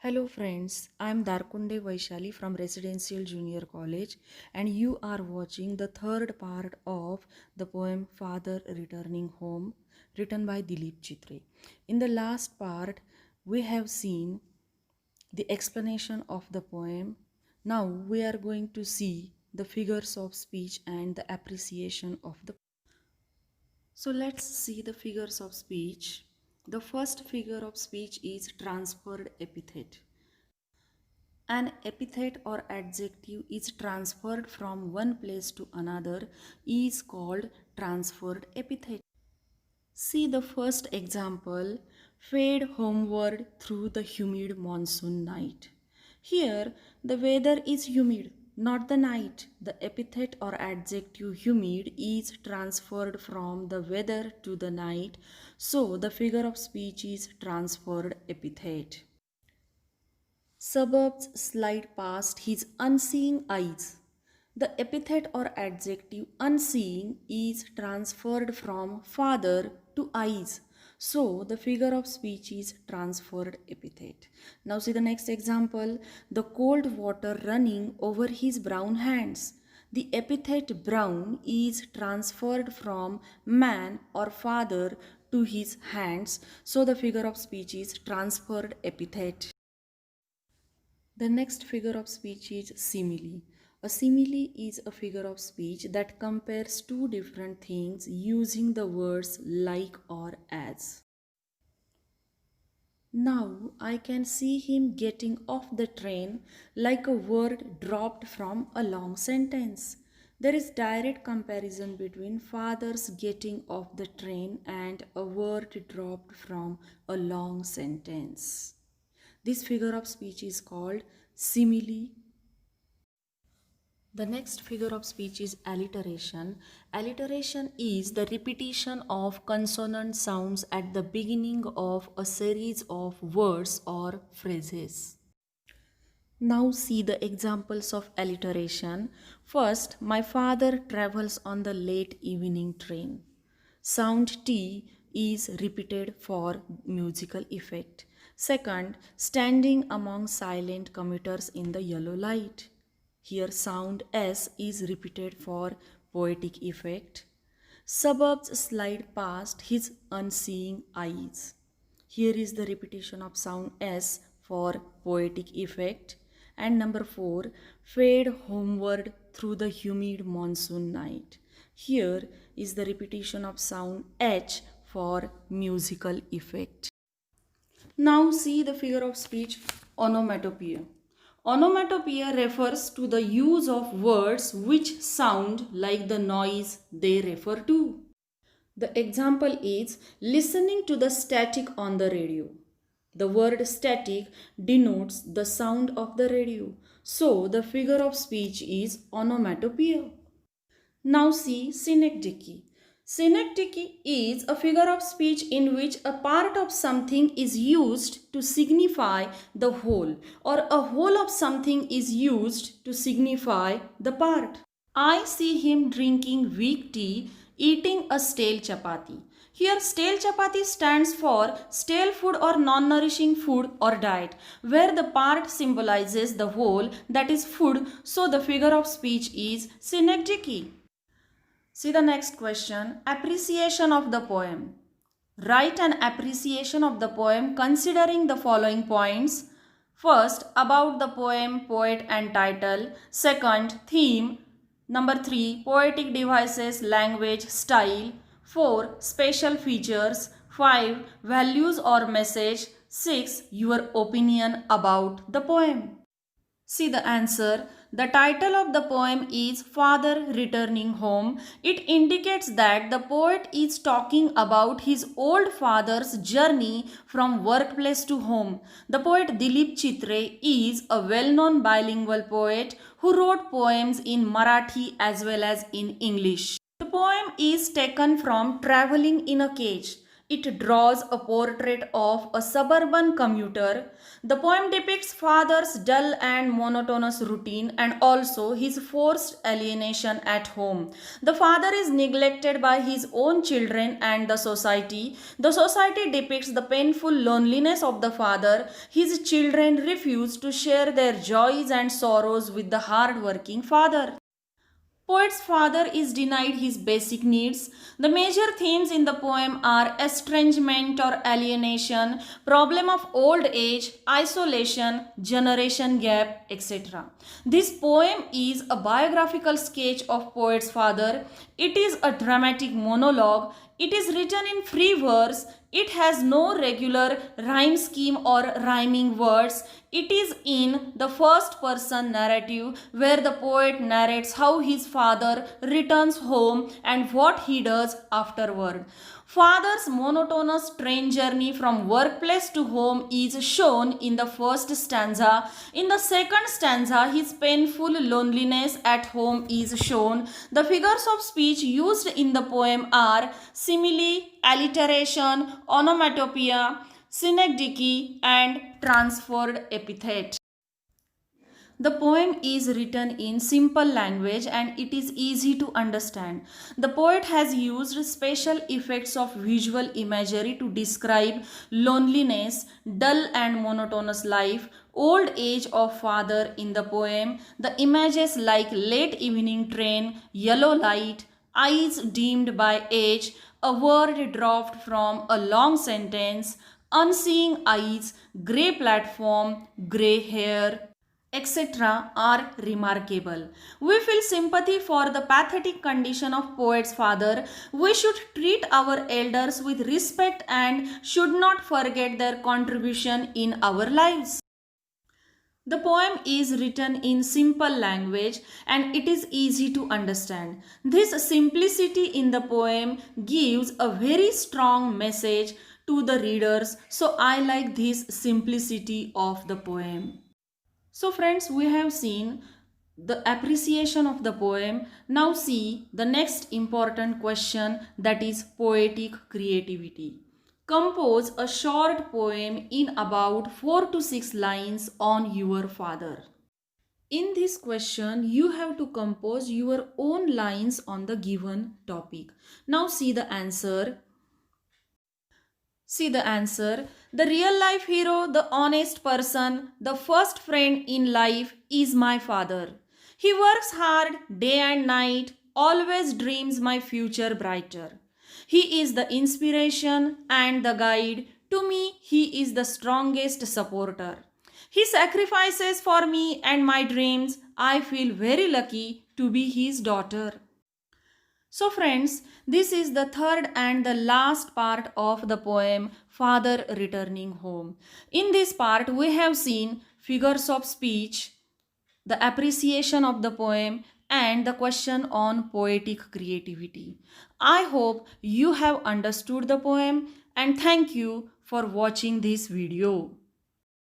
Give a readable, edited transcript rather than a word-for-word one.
Hello friends, I am Darkunde Vaishali from Residential Junior College and you are watching the third part of the poem Father Returning Home written by Dilip Chitre. In the last part, we have seen the explanation of the poem. Now we are going to see the figures of speech and the appreciation of the. So let's see the figures of speech. The first figure of speech is transferred epithet. An epithet or adjective is transferred from one place to another is called transferred epithet. See the first example, fade homeward through the humid monsoon night. Here the weather is humid, not the night. The epithet or adjective humid is transferred from the weather to the night, so the figure of speech is transferred epithet. Suburbs slide past his unseeing eyes. The epithet or adjective unseeing is transferred from father to eyes. So the figure of speech is transferred epithet. Now see the next example. The cold water running over his brown hands. The epithet brown is transferred from man or father to his hands. So the figure of speech is transferred epithet. The next figure of speech is simile. A simile is a figure of speech that compares two different things using the words like or as. Now I can see him getting off the train like a word dropped from a long sentence. There is direct comparison between father's getting off the train and a word dropped from a long sentence. This figure of speech is called simile. The next figure of speech is alliteration. Alliteration is the repetition of consonant sounds at the beginning of a series of words or phrases. Now see the examples of alliteration. First, my father travels on the late evening train. Sound T is repeated for musical effect. Second, standing among silent commuters in the yellow light. Here sound S is repeated for poetic effect. Suburbs slide past his unseeing eyes. Here is the repetition of sound S for poetic effect. And number 4, fade homeward through the humid monsoon night. Here is the repetition of sound H for musical effect. Now see the figure of speech onomatopoeia. Onomatopoeia refers to the use of words which sound like the noise they refer to. The example is listening to the static on the radio. The word static denotes the sound of the radio. So the figure of speech is onomatopoeia. Now see synecdoche. Synecdoche is a figure of speech in which a part of something is used to signify the whole, or a whole of something is used to signify the part. I see him drinking weak tea, eating a stale chapati. Here stale chapati stands for stale food or non-nourishing food or diet, where the part symbolizes the whole, that is food, so the figure of speech is synecdoche. See the next question. Appreciation of the poem. Write an appreciation of the poem considering the following points. First, about the poem, poet and title. Second, theme. Number 3, poetic devices, language, style. 4, special features. 5, values or message. 6, your opinion about the poem. See the answer. The title of the poem is Father Returning Home. It indicates that the poet is talking about his old father's journey from workplace to home. The poet Dilip Chitre is a well-known bilingual poet who wrote poems in Marathi as well as in English. The poem is taken from Traveling in a Cage. It draws a portrait of a suburban commuter. The poem depicts father's dull and monotonous routine and also his forced alienation at home. The father is neglected by his own children and the society. The society depicts the painful loneliness of the father. His children refuse to share their joys and sorrows with the hard-working father. Poet's father is denied his basic needs. The major themes in the poem are estrangement or alienation, problem of old age, isolation, generation gap, etc. This poem is a biographical sketch of poet's father. It is a dramatic monologue. It is written in free verse. It has no regular rhyme scheme or rhyming words. It is in the first person narrative where the poet narrates how his father returns home and what he does afterward. Father's monotonous train journey from workplace to home is shown in the first stanza. In the second stanza, his painful loneliness at home is shown. The figures of speech used in the poem are simile, alliteration, onomatopoeia, synecdoche, and transferred epithet. The poem is written in simple language and it is easy to understand. The poet has used special effects of visual imagery to describe loneliness, dull and monotonous life, old age of father in the poem. The images like late evening train, yellow light, eyes dimmed by age, a word dropped from a long sentence, unseeing eyes, grey platform, grey hair, etc. are remarkable. We feel sympathy for the pathetic condition of poet's father. We should treat our elders with respect and should not forget their contribution in our lives. The poem is written in simple language and it is easy to understand. This simplicity in the poem gives a very strong message to the readers, so I like this simplicity of the poem. So friends, we have seen the appreciation of the poem. Now see the next important question, that is poetic creativity. Compose a short poem in about 4 to 6 lines on your father. In this question, you have to compose your own lines on the given topic. Now see the answer. See the answer. The real life hero, the honest person, the first friend in life is my father. He works hard day and night, always dreams my future brighter. He is the inspiration and the guide. To me, he is the strongest supporter. He sacrifices for me and my dreams. I feel very lucky to be his daughter. So friends, this is the third and the last part of the poem Father Returning Home. In this part, we have seen figures of speech, the appreciation of the poem, and the question on poetic creativity. I hope you have understood the poem and thank you for watching this video.